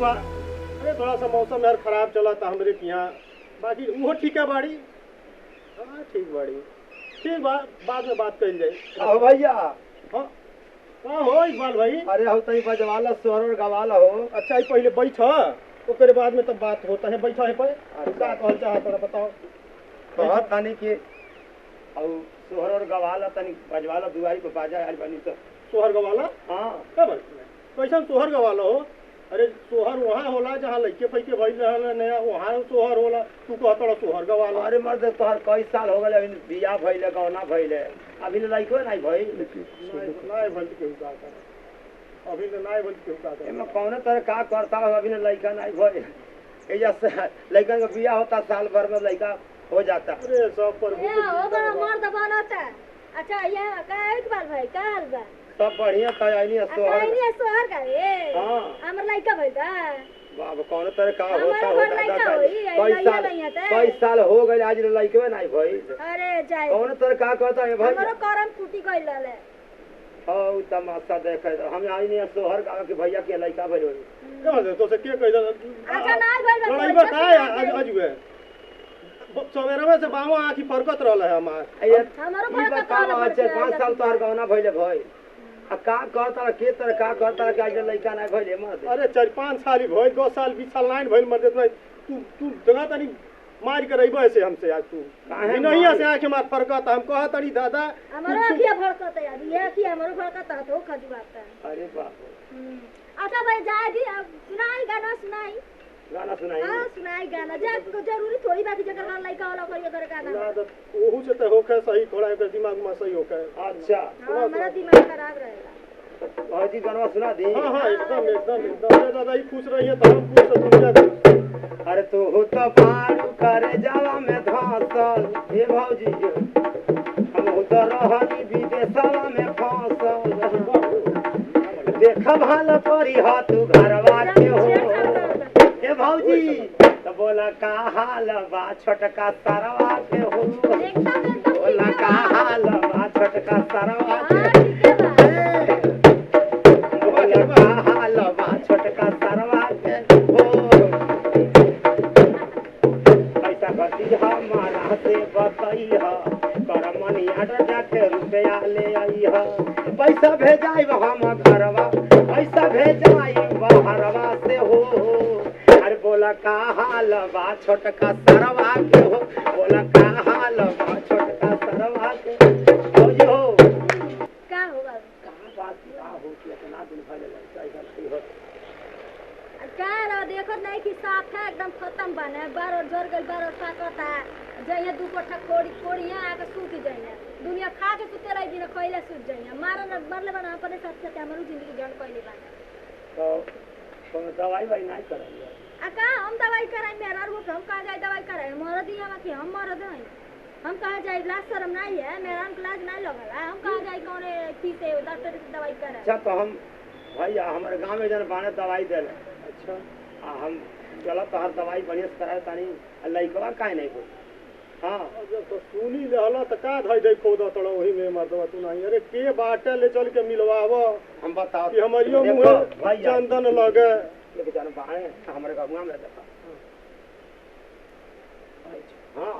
बा। अरे थोड़ा सा मौसम यार खराब चला था हमरे के यहाँ, बाकी वो ठीक है बाड़ी। हाँ ठीक बाड़ी, ठीक बा, बाद में बात करी जाए। आओ भैया। हाँ का हो इकबाल भाई? अरे हो तई बजवाला सोहर और गवाला हो। अच्छा ही पहले बैठा, ओकरे बाद में तब बात होता है। बैठा है पर का कहल चाहत है बताओ। कहत तानी कि औ सोहर और गवाला तनी बजवाला दुआरी पे बाजा आइल बनी तो सोहर गवाला? हां कब कैसन सोहर गवाला हो? अरे सोहर वहाँ होला जहाँ लइके फैके भइल रहल नया, वहाँ सोहर होला। तू कहत सोहर गवाला? अरे मर्द तोहर कई साल हो गए, अभी बियाह भइले गौना भइले, अभी लइको नहीं भइल। नहीं भइल केहू का करे, अभी तो नहीं भइल केहू का करे। एमे कौन तरह का करता हो, अभी लइका नहीं भइल। एजा से लइका का बियाह होता साल भर में लइका हो जाता। अरे सब पर ए ओ बड़ा मर्द बनता। अच्छा ये का इकबाल भाई का हाल बा? सब बढ़िया था। आईनी सोहर आईनी सोहर का ए हां हमर लइका भइल बा। बाप कौन तरह का होता हमारा लइका होई, कई साल हो गए आज लइके नहीं भइल। अरे जाए कौन तरह का करता है भाई? हमरो करम फूटी गइल रहले। हां तमाशा देखे हम आईनी सोहर का के भैया के लइका भइल होई। कह दे तो से के कह दे। अच्छा ना भइल बा। लड़ाई बताए आज हुए सवेरे में से बामो आंखी फरकत रहल है हमार। हमरो फरकत रहल। 4-5 साल तोहर गौना भइले भाई। आ का करता के तरह का करता के आज लइका नहीं भइले मत। अरे 4-5 साल ही भइल, 2 साल 20 साल नहीं भइल मर देत। तू जगह तनी मार के रहिबो ऐसे हमसे आज। तू नहीं ऐसे आंखें मार फरकत। हम कहा तनी दादा हमरो आंखिया फरकत है यार, ये की हमरो फरकत है तो खजी बात है। अरे बाप। अच्छा भाई जाए दी सुनाई गाना सुनाई। गाना सुनाई? हां सुनाई गाना। जरूरी थोड़ी बात जगह ना लइका वाला करिए करे गाना। ना तो ओहू से तो होखे सही, थोड़ा एकर दिमाग में सही होखे। अच्छा हां मेरा दिमाग खराब रहेगा। हां जी गाना सुना दे। हां हां एकदम एकदम एकदम। अरे दादा ही खुश रहिए तो हम खुश दुनिया खुश। अरे तू हो तो पारू करे जावा में धंसल हे भौजी, हम हो तो रहनी विदेशवा में फंसल। देख भाल परी हा तू घरवा के हो हे भौजी, तो बोला का हाल बा छोटका सरवा के हो। बोला का हाल बा छोटका सरवा के बोला का हाल बा छोटका सरवा के हो। पैसा गति हमारा से बतई ह, कर मनी ऑर्डर जाके रुपया ले आई ह। पैसा भेजाई हम घरवा, पैसा भेजाई बहरवा से हो। अरे बोला का हाल बा छोटका सरवा के हो। बोला का हाल बा छोटका सरवा के हो जो। का होगा का बात का हो कि इतना दिन भले लड़का नहीं हो। का रो देखो नहीं कि साफ है एकदम खत्म बने। बार और जोर गल बार और ताकता जइया दू कोठा कोड़ी कोड़िया आके सूत जाइया। दुनिया खा के सुते रही दिन खइले सूत जाइया। मारन मरले बना अपने साथ साथ हमरो जिंदगी जड़ कइले बा। तो कोनो दवाई भाई नहीं कराई आ का हम दवाई कराई मेरा रुक हम कहां जाए दवाई कराई? मरद दिया कि हम मरद हई। हम कहां जाए? लाज शर्म नहीं है मेरा, लाज नहीं लगला। हम कहां जाए कौन की से डॉक्टर से दवाई कराए? अच्छा तो हम भैया हमारे गांव में जन बाने दवाई देले। अच्छा हम चलो तो हर दवाई बढ़िया से कराए तानी लइकवा काहे नहीं हो। हां जब तो सुनी लेहला तो का धई दे खोद तड़ वही में मर्दवा तू नहीं। अरे के बाटे ले चल के मिलवावो। हम बताओ कि हमरियो मुंह चंदन लगे लेके जान बाणे हमारे गांव में देखा। हां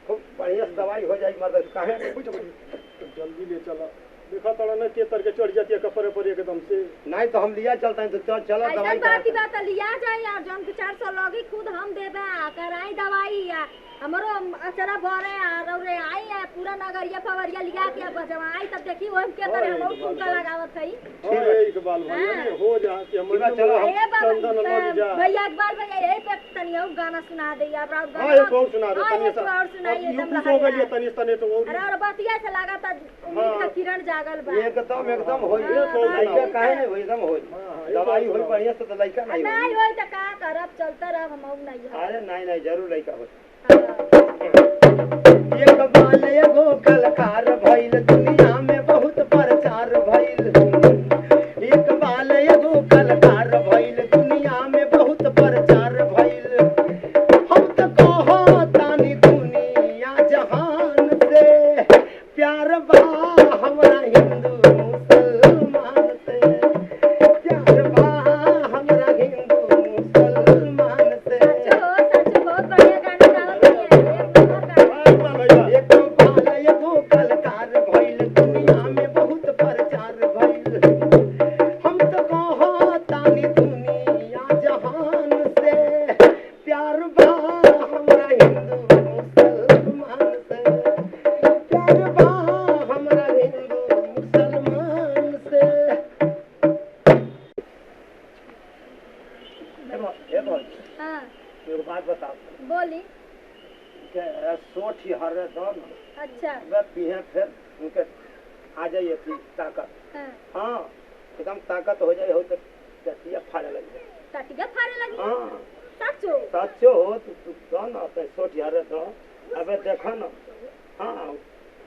खूब बढ़िया से दवाई हो जाई मर्द काहे जल्दी ले चला। देखा तड़ा न के तर के चढ़ जाती है कपड़े पर एकदम से। नहीं तो हम लिया चलते हैं तो चलो दवाई ऐसा बात बात लिया जाए यार। जन के 400 लोगी खुद हम देबे कराई दवाई या हमरो अचरा भरे आ रे आई है पूरा नगरिया फवरिया लिया के बजवा आई तब देखी ओम के तरह हम ठुमका लगावत हई। हां इकबाल भाई अरे हो जा कि हम चलो चंदन लग जा। भैया इकबाल भैया यही पे तनियो गाना सुना दे या ब्राउड गाना। हां एक और सुना दे तनी सा। और सुनाइए एकदम हो गई तनी तनी तो अरे और बतिया से लगा था उम्मीद का किरण जागल बा। एकदम होई लइका काहे नहीं होई एकदम होई। दवाई होई बढ़िया से तो लइका नहीं नहीं होई त का करब चलता रह हम नहीं। अरे नहीं जरूर लइका होई। हां एक बाल एगो कलकार भइल दुनिया में बहुत प्रचार भइल। एक बाल एगो कलकार भइल दुनिया में बहुत प्रचार भइल। हम तो कहो तानी दुनिया जहान से प्यार बा हमरा हिंदू मुसलमान से। प्यार बा हमरा हिंदू बोली के सोठी हरे दो न अच्छा वे पीहे फिर उनके आ जाइए थी ताकत हाँ हाँ एकदम ताकत हो जाए हो तो टटिया फाड़े लग जाए टटिया फाड़े लगी हाँ सचो सच्चो हो तू दो न तो सोठी हरे दो अबे देखो न हाँ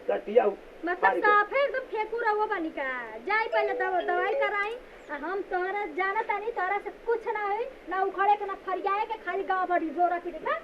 टटिया मतलब साफ है एकदम फेंकू रहो बनी का जाई पहले दवाई कराई हम तोहरा जाना तानी तोहरा से कुछ ना है ना उखड़े के ना फरियाए के खाली गाँव भरी जोरा पीटे का